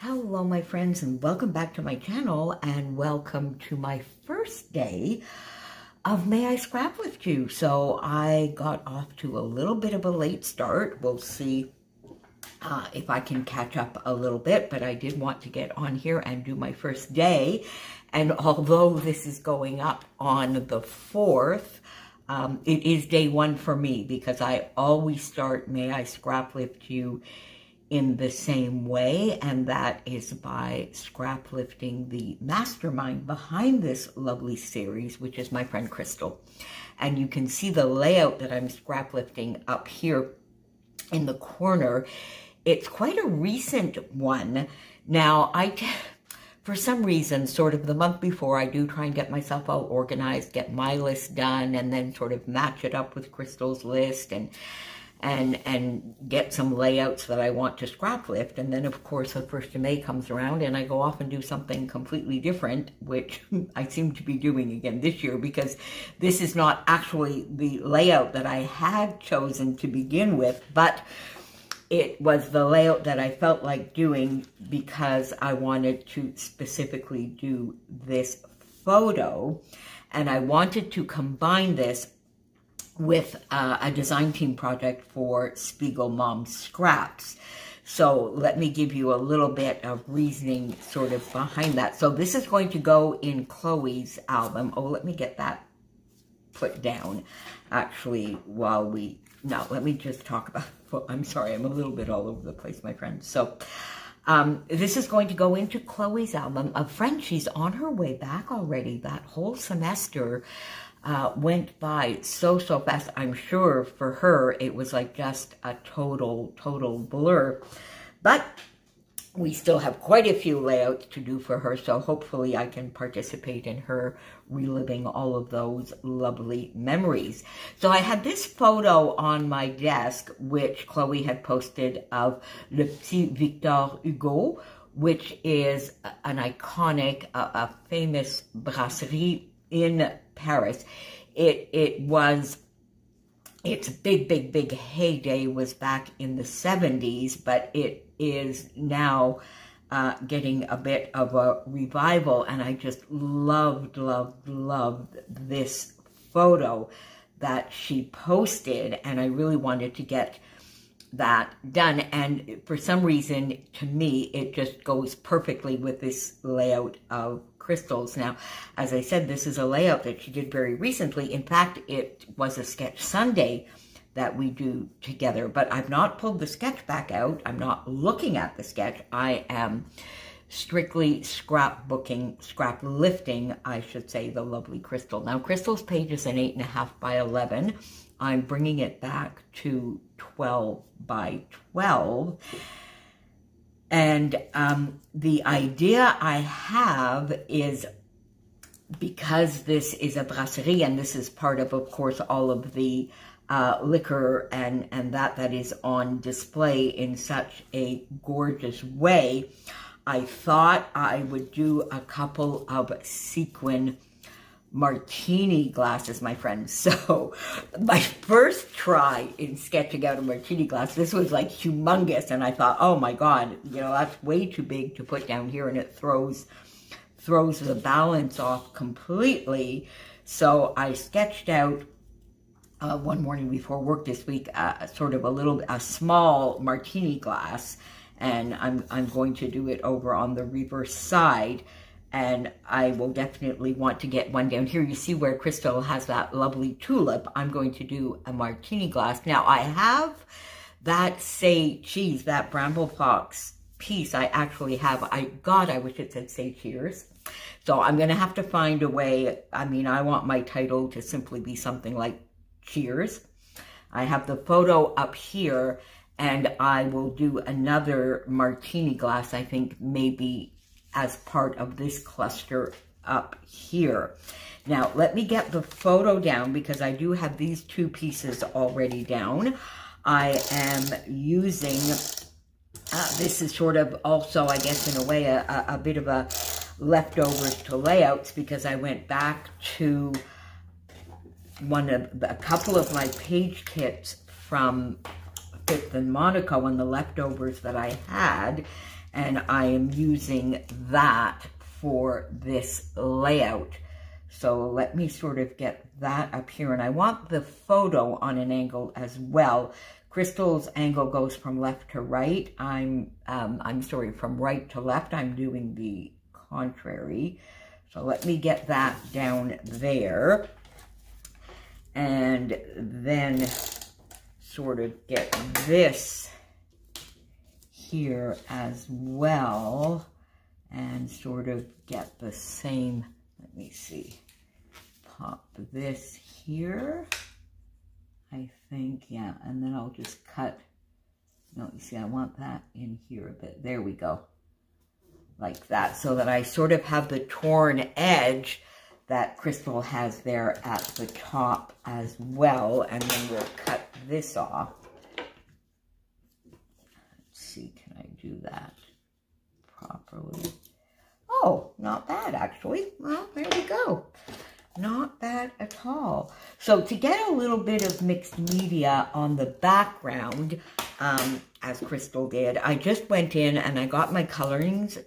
Hello my friends, and welcome back to my channel, and welcome to my first day of May I Scrap With You. So I got off to a little bit of a late start. We'll see if I can catch up a little bit, but I did want to get on here and do my first day. And although this is going up on the 4th, it is day one for me, because I always start May I Scrap With You in the same way, and that is by scrap lifting the mastermind behind this lovely series, which is my friend Crystal. And you can see the layout that I'm scrap lifting up here in the corner. It's quite a recent one. Now, for some reason, sort of the month before, I do try and get myself all organized, get my list done, and then sort of match it up with Crystal's list and get some layouts that I want to scrap lift. And then, of course, the 1st of May comes around and I go off and do something completely different, which I seem to be doing again this year, because this is not actually the layout that I had chosen to begin with, but it was the layout that I felt like doing because I wanted to specifically do this photo, and I wanted to combine this with a design team project for Spiegelmomscraps. So let me give you a little bit of reasoning sort of behind that. So this is going to go in Chloe's album. Oh, let me get that put down actually while let me just talk about, I'm sorry, I'm a little bit all over the place, my friends. So this is going to go into Chloe's album. A friend, she's on her way back already. That whole semester went by so fast. I'm sure for her it was like just a total blur, but we still have quite a few layouts to do for her, so hopefully I can participate in her reliving all of those lovely memories. So I had this photo on my desk, which Chloe had posted, of Le Petit Victor Hugo, which is an iconic, a famous brasserie in Paris. Its big heyday was back in the 70s, but it is now getting a bit of a revival, and I just loved this photo that she posted, and I really wanted to get that done. And for some reason, to me, it just goes perfectly with this layout of Crystal's. Now, as I said, this is a layout that she did very recently. In fact, it was a sketch Sunday that we do together, but I've not pulled the sketch back out. I'm not looking at the sketch. I am strictly scrap lifting, I should say, the lovely Crystal. Now, Crystal's page is an 8.5 by 11. I'm bringing it back to 12 by 12. And the idea I have is, because this is a brasserie, and this is part of course, all of the liquor and that is on display in such a gorgeous way, I thought I would do a couple of sequin martini glasses, my friends. So my first try in sketching out a martini glass, this was like humongous, and I thought, oh my god, you know, that's way too big to put down here, and it throws the balance off completely. So I sketched out one morning before work this week, sort of a small martini glass, and I'm going to do it over on the reverse side. And I will definitely want to get one down here. You see where Crystal has that lovely tulip. I'm going to do a martini glass. Now, I have that say cheese, that bramble fox piece. I actually have. I wish it said say cheers. So I'm going to have to find a way. I mean, I want my title to simply be something like cheers. I have the photo up here, and I will do another martini glass, I think, maybe as part of this cluster up here. Now, let me get the photo down, because I do have these two pieces already down. I am using, this is sort of also, I guess, in a way, a bit of a leftovers to layouts, because I went back to a couple of my page kits from Fifth and Monaco and the leftovers that I had, and I am using that for this layout. So let me sort of get that up here, and I want the photo on an angle as well. Crystal's angle goes from left to right. I'm sorry, from right to left. I'm doing the contrary. So let me get that down there, and then sort of get this here as well, and sort of get the same, let me see, pop this here, I think, yeah, and then I'll just cut, no, you see, I want that in here a bit, there we go, like that, so that I sort of have the torn edge that Crystal has there at the top as well, and then we'll cut this off. Let's see, can I do that properly? Oh, not bad, actually. Well, there we go. Not bad at all. So to get a little bit of mixed media on the background, as Crystal did, I just went in and I got my colorings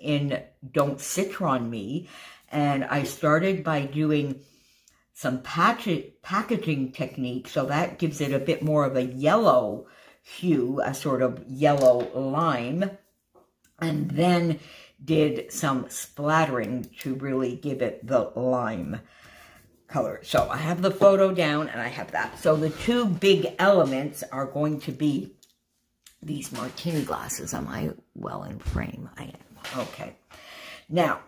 in Don't Citron Me, and I started by doing some packaging technique, so that gives it a bit more of a yellow hue, a sort of yellow lime, and then did some splattering to really give it the lime color. So I have the photo down and I have that. So the two big elements are going to be these martini glasses. Am I well in frame? I am. Okay. Now,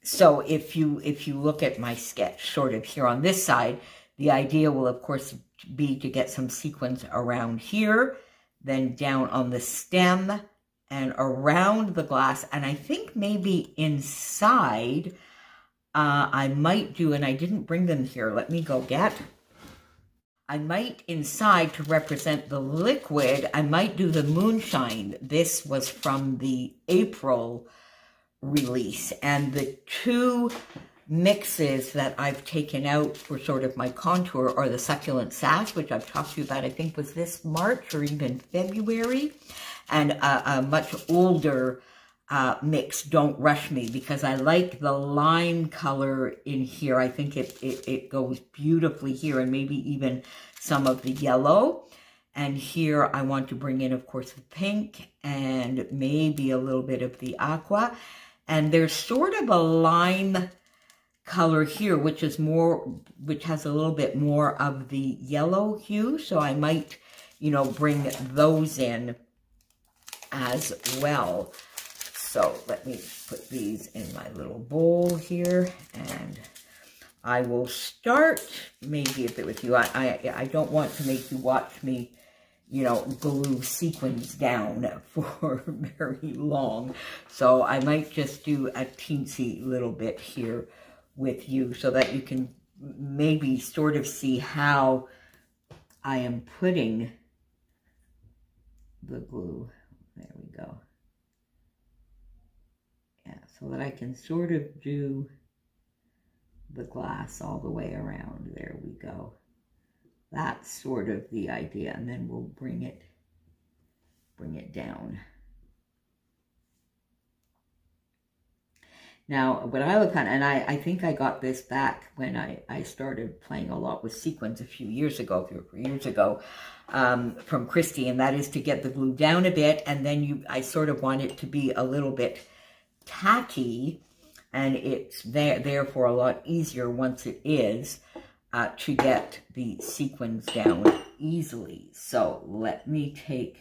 so if you look at my sketch sort of here on this side, the idea will of course be to get some sequins around here, then down on the stem and around the glass, and I think maybe inside I might do, and I didn't bring them here, let me go get, I might inside to represent the liquid, I might do the moonshine. This was from the April release, and the two mixes that I've taken out for sort of my contour are the Succulent Sass, which I've talked to you about, I think was this March or even February, and a much older mix, Don't Rush Me, because I like the lime color in here. I think it goes beautifully here, and maybe even some of the yellow. And here I want to bring in, of course, the pink and maybe a little bit of the aqua. And there's sort of a lime color here, which has a little bit more of the yellow hue. So I might, you know, bring those in as well. So let me put these in my little bowl here, and I will start maybe a bit with you. I don't want to make you watch me, you know, glue sequins down for very long. So I might just do a teensy little bit here with you so that you can maybe sort of see how I am putting the glue. There we go. Yeah, so that I can sort of do the glass all the way around. There we go. That's sort of the idea, and then we'll bring it down. Now, what I look on, and I think I got this back when I started playing a lot with sequins a few years ago, 3 or 4 years ago, from Christy, and that is to get the glue down a bit, and then I sort of want it to be a little bit tacky, and it's therefore a lot easier once it is to get the sequins down easily. So let me take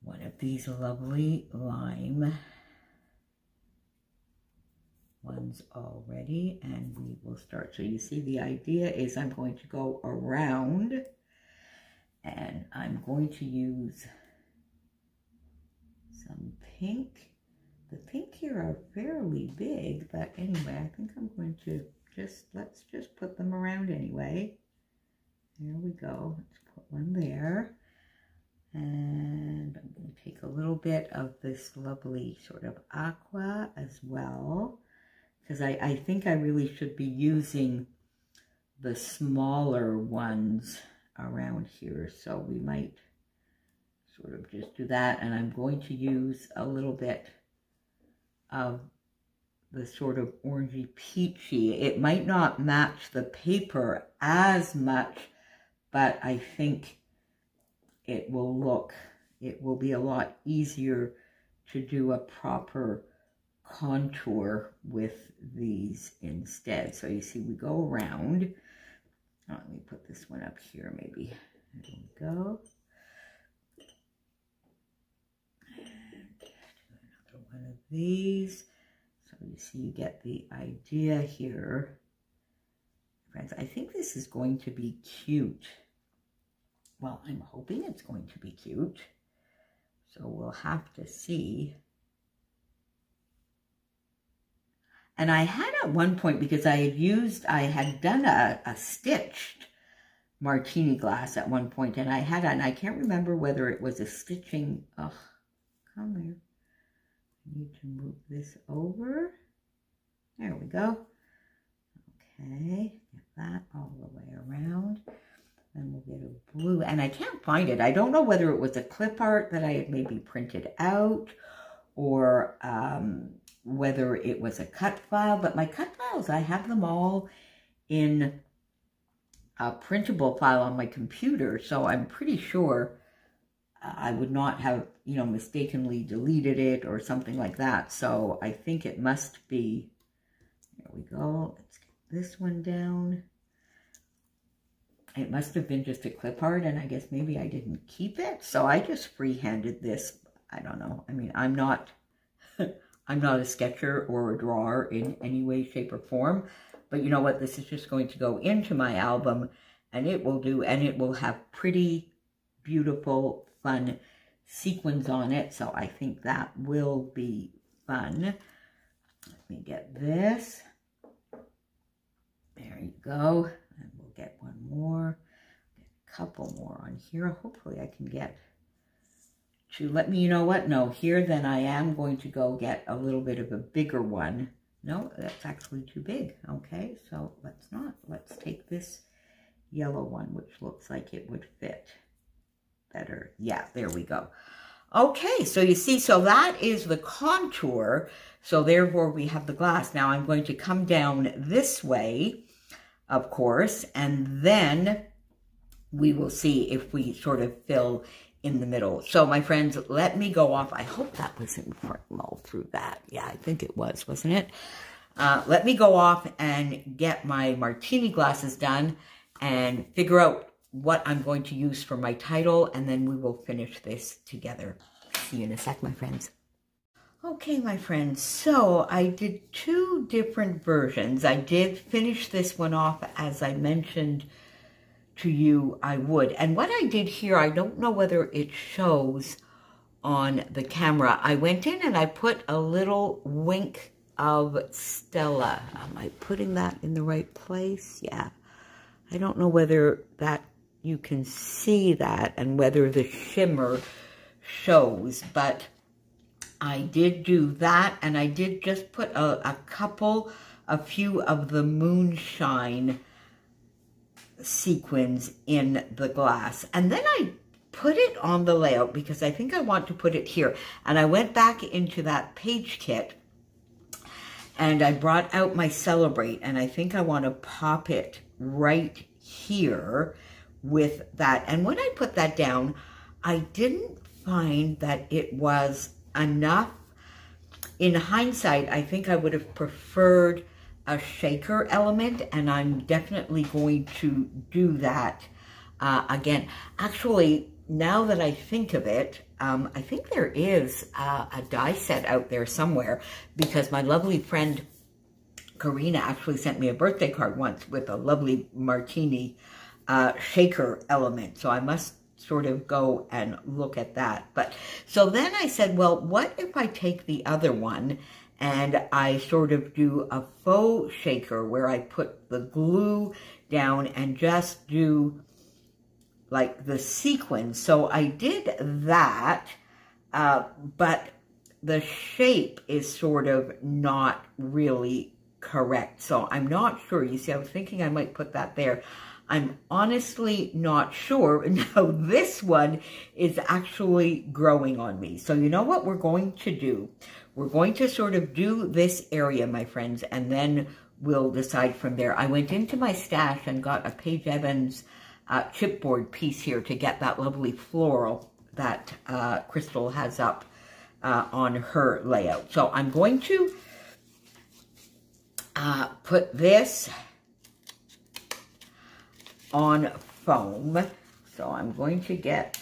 one of these lovely lime ones already, and we will start. So you see, the idea is I'm going to go around, and I'm going to use some pink. The pink here are fairly big, but anyway, I think I'm going to let's just put them around anyway. There we go. Let's put one there. And I'm going to take a little bit of this lovely sort of aqua as well, because I think I really should be using the smaller ones around here. So we might sort of just do that, and I'm going to use a little bit of the sort of orangey peachy. It might not match the paper as much, but I think it will be a lot easier to do a proper contour with these instead. So you see, we go around. Oh, let me put this one up here maybe. There we go. And do another one of these. So you see, you get the idea here. Friends, I think this is going to be cute. Well, I'm hoping it's going to be cute. So we'll have to see. And I had at one point, because I had done a stitched martini glass at one point, and I can't remember whether it was a stitching, oh, come here. I need to move this over. There we go. Okay, get that all the way around. Then we'll get a blue, and I can't find it. I don't know whether it was a clip art that I had maybe printed out, or whether it was a cut file, but my cut files, I have them all in a printable file on my computer, so I'm pretty sure I would not have, you know, mistakenly deleted it or something like that. So I think it must be, there we go, let's get this one down. It must have been just a clip art, and I guess maybe I didn't keep it, so I just freehanded this. I don't know. I mean, I'm not a sketcher or a drawer in any way, shape, or form. But you know what? This is just going to go into my album, and it will do, and it will have pretty, beautiful, fun sequins on it. So I think that will be fun. Let me get this. There you go. And we'll get one more. Get a couple more on here. Hopefully I can get to, let me, you know what? No, here then I am going to go get a little bit of a bigger one. No, that's actually too big. Okay, so let's not. Let's take this yellow one, which looks like it would fit better. Yeah, there we go. Okay, so you see, so that is the contour. So therefore we have the glass. Now I'm going to come down this way, of course, and then we will see if we sort of fill in the middle. So my friends, let me go off. I hope that was in all through that. Yeah, I think it was, wasn't it? Let me go off and get my martini glasses done and figure out what I'm going to use for my title, and then we will finish this together. See you in a sec, my friends. Okay, my friends, so I did two different versions. I did finish this one off as I mentioned to you I would. And what I did here, I don't know whether it shows on the camera. I went in and I put a little wink of Stella. Am I putting that in the right place? Yeah. I don't know whether that you can see that and whether the shimmer shows, but I did do that, and I did just put a few of the moonshine sequins in the glass. And then I put it on the layout because I think I want to put it here. And I went back into that page kit and I brought out my Celebrate, and I think I want to pop it right here with that. And when I put that down, I didn't find that it was enough. In hindsight, I think I would have preferred a shaker element, and I'm definitely going to do that again. Actually, now that I think of it, I think there is a die set out there somewhere, because my lovely friend Karina actually sent me a birthday card once with a lovely martini shaker element. So I must sort of go and look at that. But so then I said, well, what if I take the other one and I sort of do a faux shaker where I put the glue down and just do like the sequins. So I did that, but the shape is sort of not really correct. So I'm not sure. You see, I was thinking I might put that there. I'm honestly not sure. Now, this one is actually growing on me. So you know what we're going to do? We're going to sort of do this area, my friends, and then we'll decide from there. I went into my stash and got a Paige Evans chipboard piece here to get that lovely floral that Crystal has up on her layout. So I'm going to put this on foam. So I'm going to get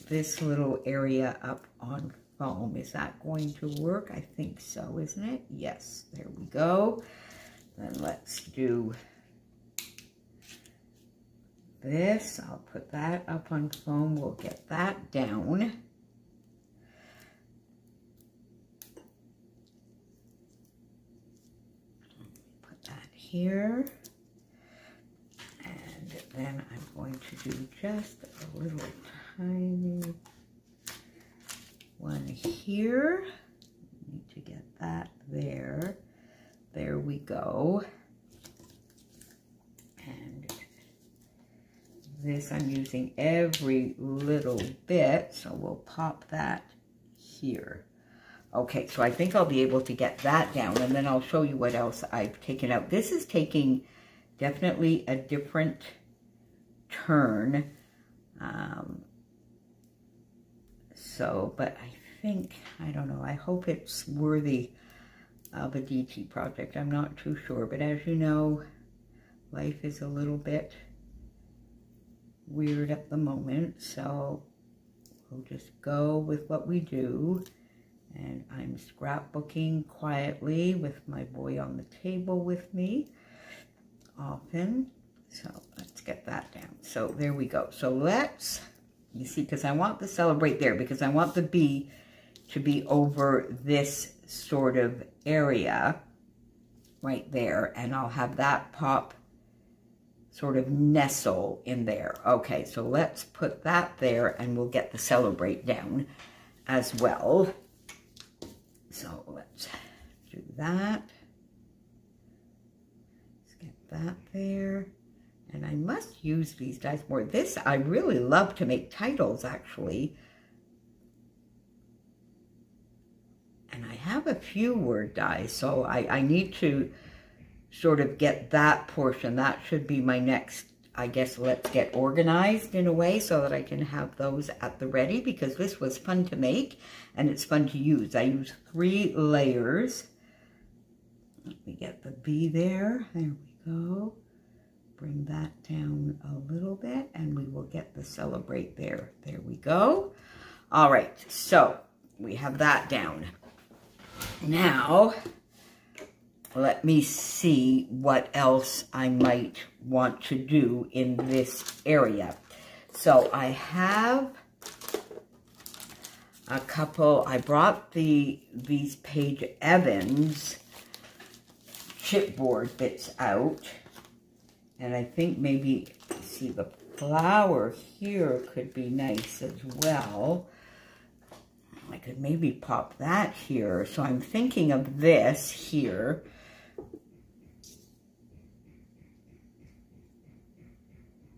this little area up on foam. Is that going to work? I think so, isn't it? Yes, there we go. Then let's do this. I'll put that up on foam. We'll get that down. Put that here. And then I'm going to do just a little tiny one here. Need to get that there. There we go. And this I'm using every little bit, so we'll pop that here. Okay, so I think I'll be able to get that down, and then I'll show you what else I've taken out. This is taking definitely a different turn. But I think, I don't know, I hope it's worthy of a DT project. I'm not too sure, but as you know, life is a little bit weird at the moment, so we'll just go with what we do. And I'm scrapbooking quietly with my boy on the table with me often. So let's get that down. So there we go. So let's, you see, because I want the celebrate there, because I want the bee to be over this sort of area right there, and I'll have that pop sort of nestle in there. Okay, so let's put that there, and we'll get the celebrate down as well. So let's do that. Let's get that there. And I must use these dies more. This, I really love to make titles, actually. And I have a few word dies, so I need to sort of get that portion. That should be my next, I guess, let's get organized in a way so that I can have those at the ready, because this was fun to make and it's fun to use. I use 3 layers. Let me get the bee there. There we go. Bring that down a little bit and we will get the celebrate there. There we go. All right, so we have that down. Now, let me see what else I might want to do in this area. So I have a couple, I brought these Paige Evans chipboard bits out. And I think maybe, see, the flower here could be nice as well. I could maybe pop that here. So I'm thinking of this here.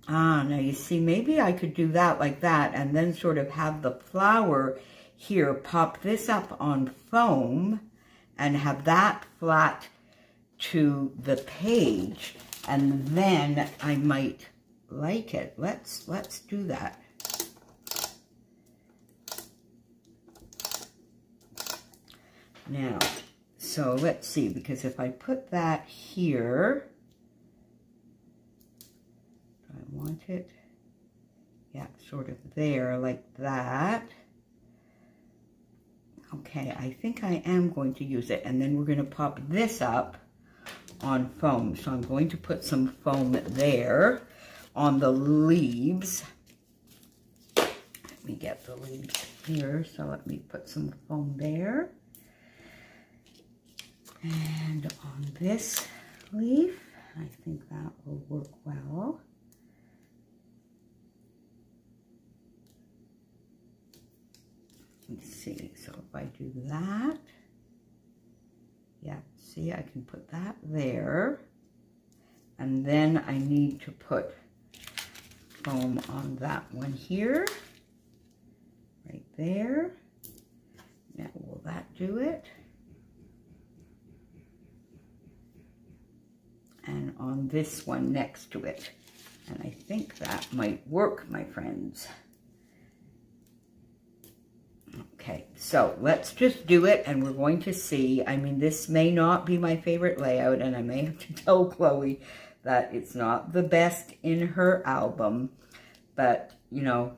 Now you see, maybe I could do that like that and then sort of have the flower here, pop this up on foam and have that flat to the page. And then I might like it. Let's do that. Now, so let's see, because if I put that here, do I want it? Yeah, sort of there, like that. Okay, I think I am going to use it. And then we're going to pop this up on foam. So I'm going to put some foam there on the leaves. Let me get the leaves here. So let me put some foam there. And on this leaf, I think that will work well. Let's see, so if I do that, yeah, see, I can put that there. And then I need to put foam on that one here. Right there. Now, will that do it? And on this one next to it. And I think that might work, my friends. Okay, so let's just do it, and we're going to see. I mean, this may not be my favorite layout, and I may have to tell Chloe that it's not the best in her album. But, you know,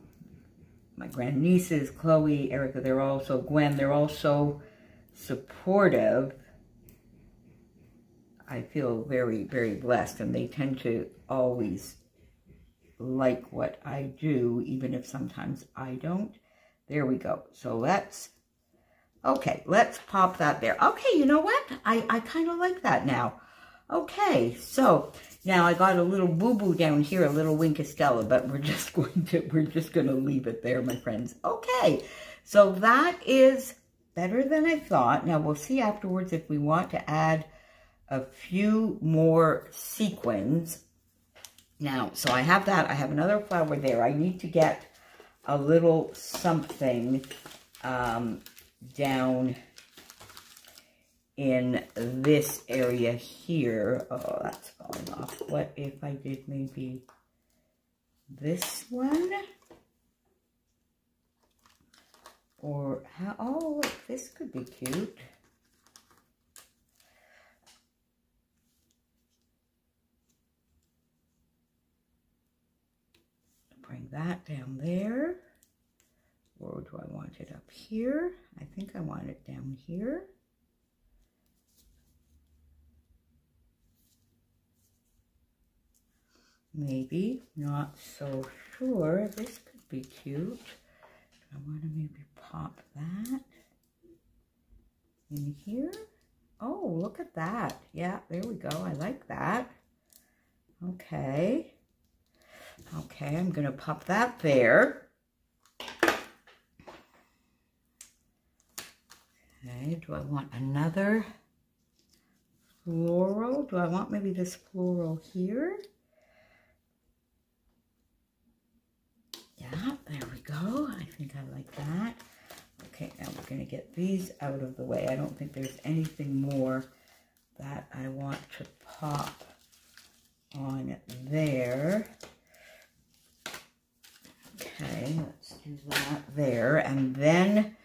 my grandnieces, Chloe, Erica, Gwen, they're all so supportive. I feel very, very blessed, and they tend to always like what I do, even if sometimes I don't. There we go. So let's pop that there. Okay, you know what? I kind of like that now. Okay, so now I got a little boo-boo down here, a little Winkestella, but we're just going to leave it there, my friends. Okay, so that is better than I thought. Now we'll see afterwards if we want to add a few more sequins. Now, so I have that. I have another flower there. I need to get a little something down in this area here. Oh, that's falling off. What if I did maybe this one? Or how? Oh, look, this could be cute. Bring that down there. Or do I want it up here? I think I want it down here. Maybe, not so sure. This could be cute. I want to maybe pop that in here. Oh, look at that. Yeah, there we go. I like that. Okay. Okay, I'm going to pop that there. Okay, do I want another floral? Do I want maybe this floral here? Yeah, there we go. I think I like that. Okay, now we're going to get these out of the way. I don't think there's anything more that I want to pop on there. Okay, let's do that there. And then,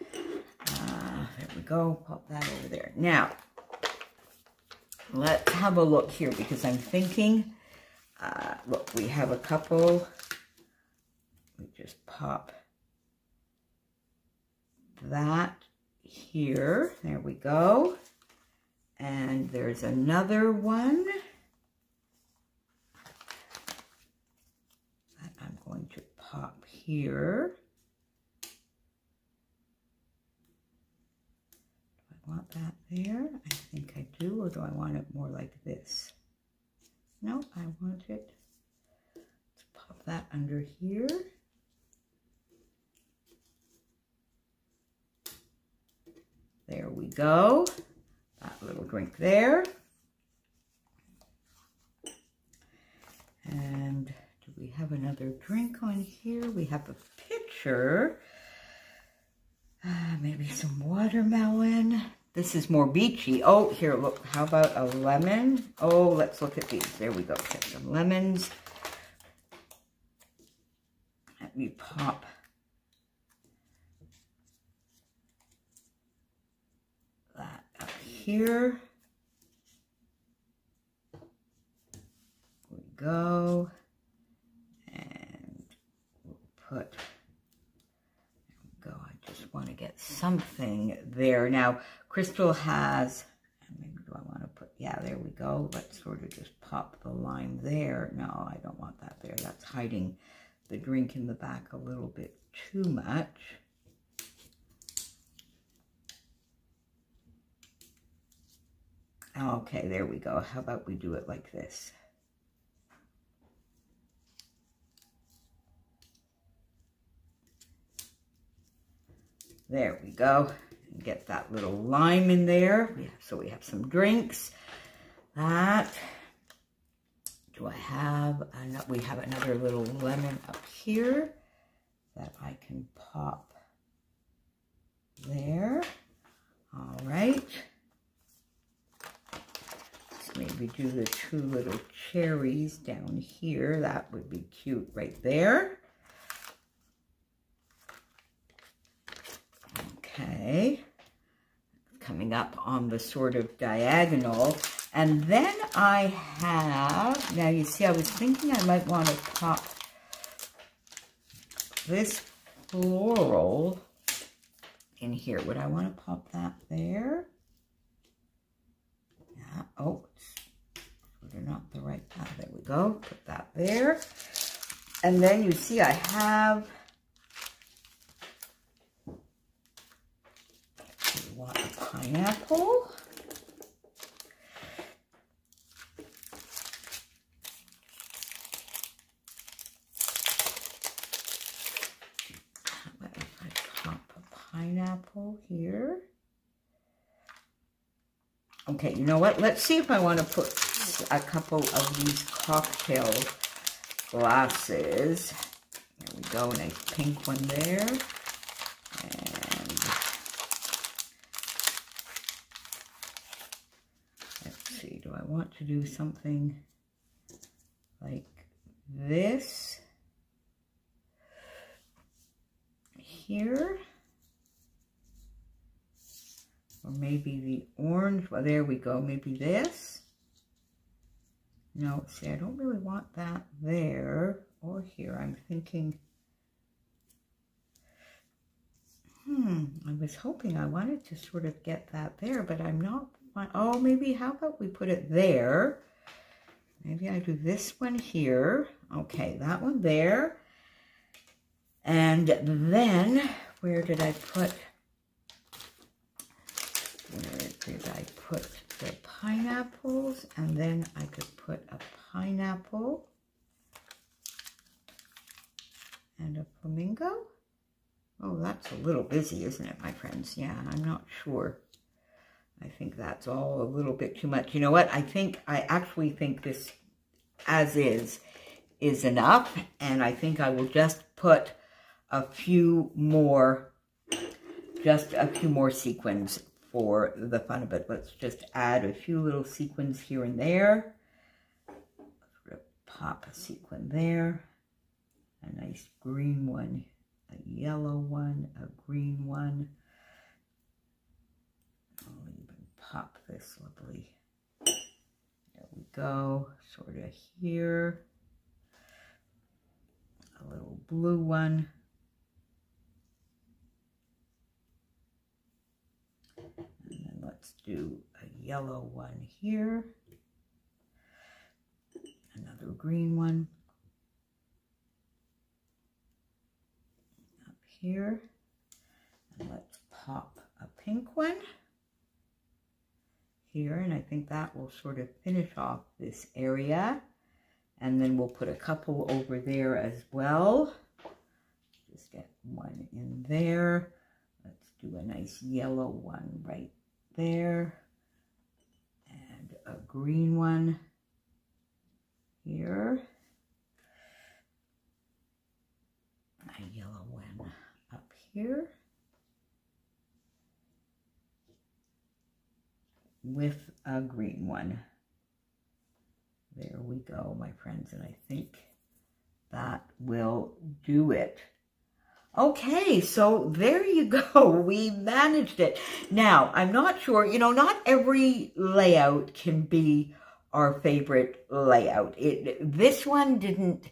there we go, pop that over there. Now, let's have a look here because I'm thinking, look, we have a couple. We just pop that here. There we go. And there's another one that I'm going to pop here. Do I want that there? I think I do. Or do I want it more like this? No, I want it. Let's pop that under here. There we go. That little drink there. And do we have another drink on here? We have a pitcher. Maybe some watermelon. This is more beachy. Oh, here, look. How about a lemon? Oh, let's look at these. There we go. Get some lemons. Let me pop that up here. There we go. And we'll put, there we go. I just want to get something there. Now, Crystal has, maybe do I want to put, yeah, there we go. Let's sort of just pop the lime there. No, I don't want that there. That's hiding the drink in the back a little bit too much. Okay, there we go. How about we do it like this? There we go. Get that little lime in there. So we have some drinks. That. do I have? We have another little lemon up here that I can pop there. All right. Let's maybe do the 2 little cherries down here. That would be cute right there. Okay. Coming up on the sort of diagonal. And then I have, now you see I was thinking I might want to pop this floral in here. Would I want to pop that there? Yeah. Oh, they're not the right path. There we go. Put that there. And then you see I have, you want a pineapple. Pineapple here. Okay, you know what? Let's see if I want to put a couple of these cocktail glasses. There we go, nice pink one there. And let's see, do I want to do something like this here? Or maybe the orange, well, there we go, maybe this. No, see, I don't really want that there or here. I'm thinking, I was hoping I wanted to sort of get that there, but I'm not, oh, maybe, how about we put it there? Maybe I do this one here. Okay, that one there. And then, where did I put the pineapples? And then I could put a pineapple and a flamingo. Oh, that's a little busy, isn't it, my friends? Yeah, I'm not sure. I think that's all a little bit too much. You know what? I actually think this as is enough. And I think I will just put a few more sequins for the fun of it. Let's just add a few little sequins here and there. Sort of pop a sequin there. A nice green one, a yellow one, a green one. I'll even pop this lovely. There we go. Sort of here. A little blue one. And then let's do a yellow one here. Another green one. Up here. And let's pop a pink one here. And I think that will sort of finish off this area. And then we'll put a couple over there as well. Just get one in there. Let's do a nice yellow one right there. And a green one here. A yellow one up here. With a green one. There we go, my friends, and I think that will do it. Okay, so there you go. We managed it. Now, I'm not sure, you know, not every layout can be our favorite layout. This one didn't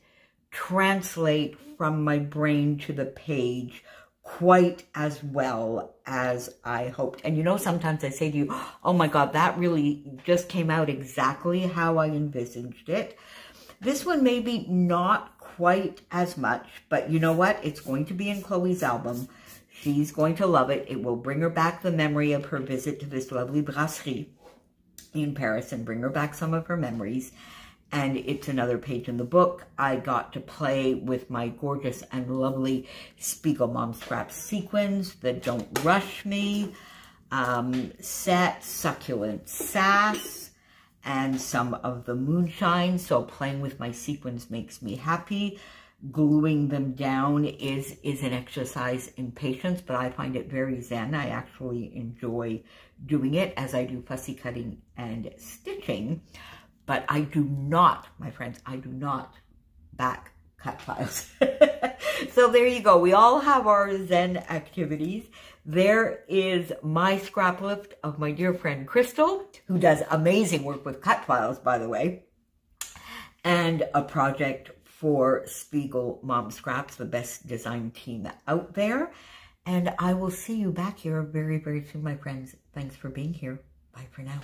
translate from my brain to the page quite as well as I hoped. And you know, sometimes I say to you, oh my God, that really just came out exactly how I envisaged it. This one maybe not quite as much, but you know what? It's going to be in Chloe's album. She's going to love it. It will bring her back the memory of her visit to this lovely brasserie in Paris and bring her back some of her memories. And it's another page in the book. I got to play with my gorgeous and lovely Spiegelmomscraps sequins, the Don't Rush Me set, Succulent Sass, and some of the moonshine. So playing with my sequins makes me happy. Gluing them down is an exercise in patience, but I find it very zen. I actually enjoy doing it as I do fussy cutting and stitching. But I do not, my friends, I do not back cut files. So there you go. We all have our zen activities. There is my scrap lift of my dear friend Crystal, who does amazing work with cut files, by the way, and a project for Spiegelmomscraps, the best design team out there. And I will see you back here very, very soon, my friends. Thanks for being here. Bye for now.